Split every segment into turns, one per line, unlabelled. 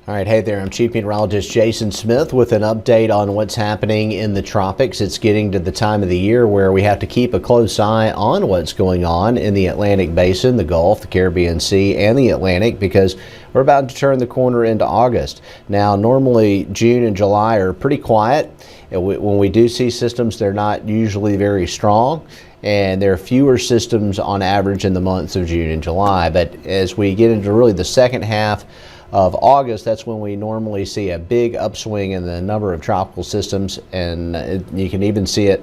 All right, hey there, I'm Chief Meteorologist Jason Smith with an update on what's happening in the tropics. It's getting to the time of the year where we have to keep a close eye on what's going on in the Atlantic Basin, the Gulf, the Caribbean Sea, and the Atlantic, because we're about to turn the corner into August. Now, normally June and July are pretty quiet. When we do see systems, they're not usually very strong, and there are fewer systems on average in the months of June and July. But as we get into really the second half of August, that's when we normally see a big upswing in the number of tropical systems, and you can even see it,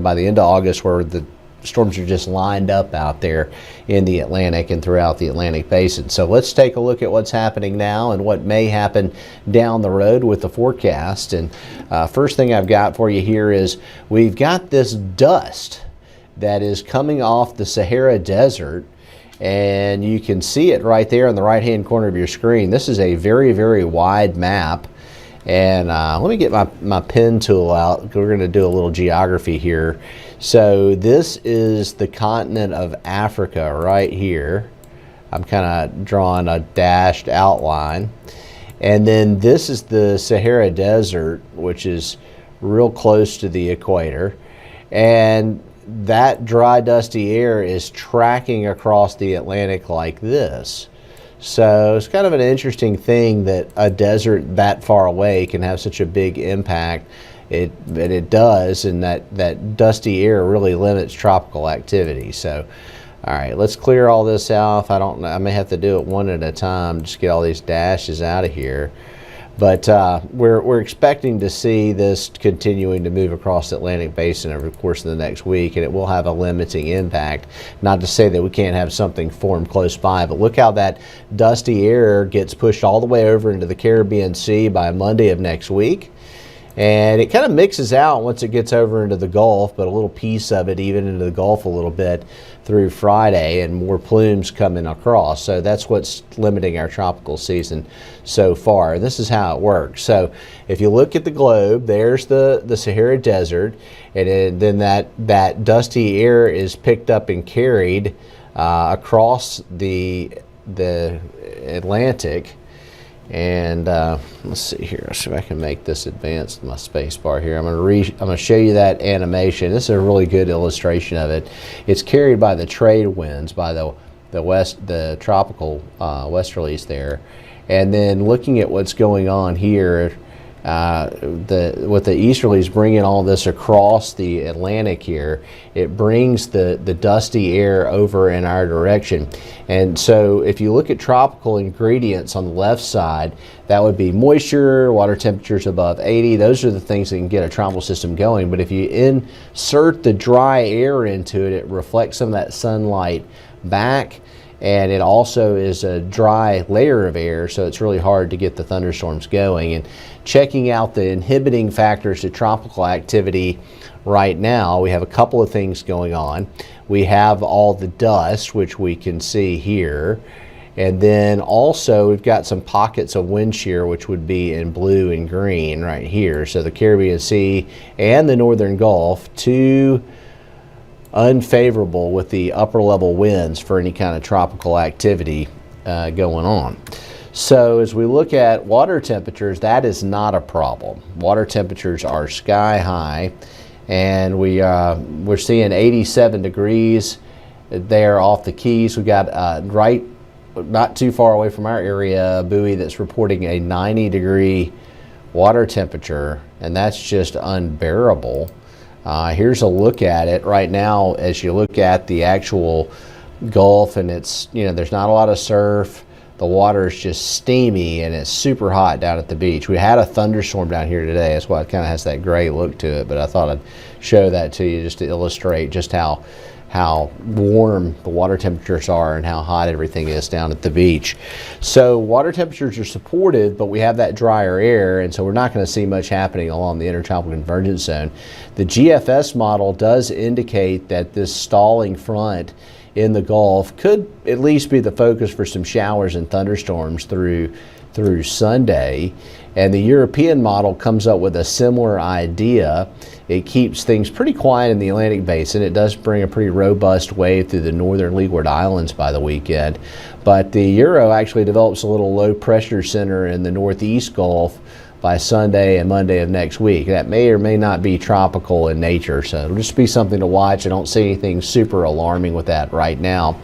by the end of August, where the storms are just lined up out there in the Atlantic and throughout the Atlantic Basin. So let's take a look at what's happening now and what may happen down the road with the forecast. And first thing I've got for you here is we've got this dust that is coming off the Sahara Desert, and you can see it right there in the right hand corner of your screen. This is a very, very wide map, and let me get my pen tool out. We're going to do a little geography here. So this is the continent of Africa right here. I'm kind of drawing a dashed outline, and then this is the Sahara Desert, which is real close to the equator, and that dry, dusty air is tracking across the Atlantic like this. So it's kind of an interesting thing that a desert that far away can have such a big impact. It does, and that dusty air really limits tropical activity. So, all right, let's clear all this out. I may have to do it one at a time, just get all these dashes out of here. But we're expecting to see this continuing to move across the Atlantic Basin over the course of the next week, and it will have a limiting impact. Not to say that we can't have something form close by, but look how that dusty air gets pushed all the way over into the Caribbean Sea by Monday of next week. And it kind of mixes out once it gets over into the Gulf, but a little piece of it even into the Gulf a little bit through Friday, and more plumes coming across. So that's what's limiting our tropical season so far. This is how it works. So if you look at the globe, there's the Sahara Desert, and then that dusty air is picked up and carried across the Atlantic. And let's see here. Let's see if I can make this advance my space bar here. I'm going to show you that animation. This is a really good illustration of it. It's carried by the trade winds, by the tropical westerlies there. And then looking at what's going on here, with the easterlies bringing all this across the Atlantic here, it brings the dusty air over in our direction. And so if you look at tropical ingredients on the left side, that would be moisture, water temperatures above 80. Those are the things that can get a tropical system going. But if you insert the dry air into it, it reflects some of that sunlight back. And it also is a dry layer of air, so it's really hard to get the thunderstorms going. And checking out the inhibiting factors to tropical activity right now, we have a couple of things going on. We have all the dust, which we can see here. And then also we've got some pockets of wind shear, which would be in blue and green right here. So the Caribbean Sea and the Northern Gulf, two unfavorable with the upper level winds for any kind of tropical activity going on. So as we look at water temperatures, that is not a problem. Water temperatures are sky high, and we're seeing 87 degrees there off the Keys. We got right not too far away from our area a buoy that's reporting a 90-degree water temperature, and that's just unbearable. Here's a look at it right now as you look at the actual Gulf, and it's, there's not a lot of surf. The water is just steamy, and it's super hot down at the beach. We had a thunderstorm down here today. That's why it kind of has that gray look to it, but I thought I'd show that to you just to illustrate just how warm the water temperatures are and how hot everything is down at the beach. So water temperatures are supportive, but we have that drier air, and so we're not going to see much happening along the intertropical convergence zone. The GFS model does indicate that this stalling front in the Gulf could at least be the focus for some showers and thunderstorms through Sunday. And the European model comes up with a similar idea. It keeps things pretty quiet in the Atlantic Basin. It does bring a pretty robust wave through the northern Leeward Islands by the weekend. But the Euro actually develops a little low pressure center in the northeast Gulf by Sunday and Monday of next week. That may or may not be tropical in nature, so it'll just be something to watch. I don't see anything super alarming with that right now.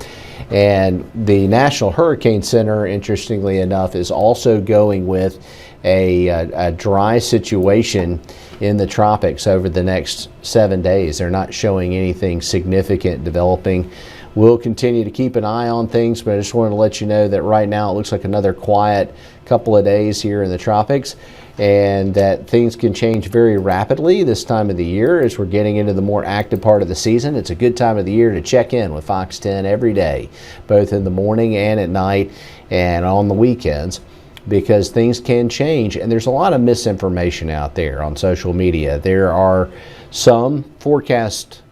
And the National Hurricane Center, interestingly enough, is also going with a dry situation in the tropics over the next 7 days. They're not showing anything significant developing. We'll continue to keep an eye on things, but I just wanted to let you know that right now it looks like another quiet couple of days here in the tropics, and that things can change very rapidly this time of the year as we're getting into the more active part of the season. It's a good time of the year to check in with Fox 10 every day, both in the morning and at night and on the weekends, because things can change, and there's a lot of misinformation out there on social media. There are some forecast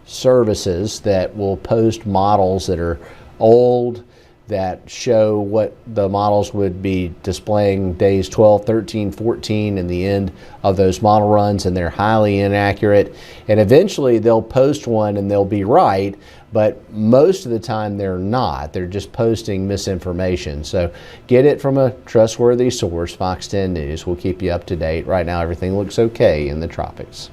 services that will post models that are old, that show what the models would be displaying days 12, 13, 14 in the end of those model runs, and they're highly inaccurate. And eventually they'll post one and they'll be right, but most of the time they're not. They're just posting misinformation. So get it from a trustworthy source, Fox 10 News. We'll keep you up to date. Right now everything looks okay in the tropics.